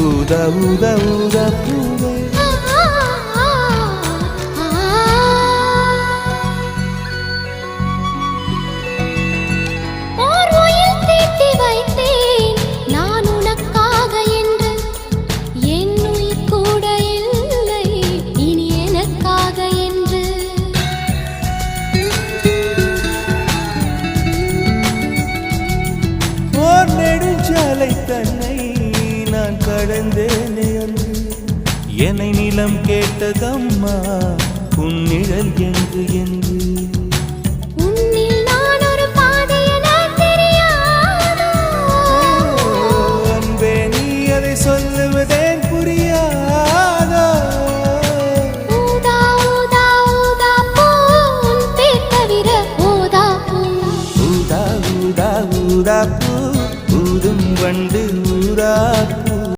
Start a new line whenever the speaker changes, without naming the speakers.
ஊதா ஊதா ஊதா பூவே நெடுஞ்சாலை தன்னை நான் கடந்தேனே அன்று என்னை நிலம் கேட்டதம்மா உன் நிழல் எங்கு என்று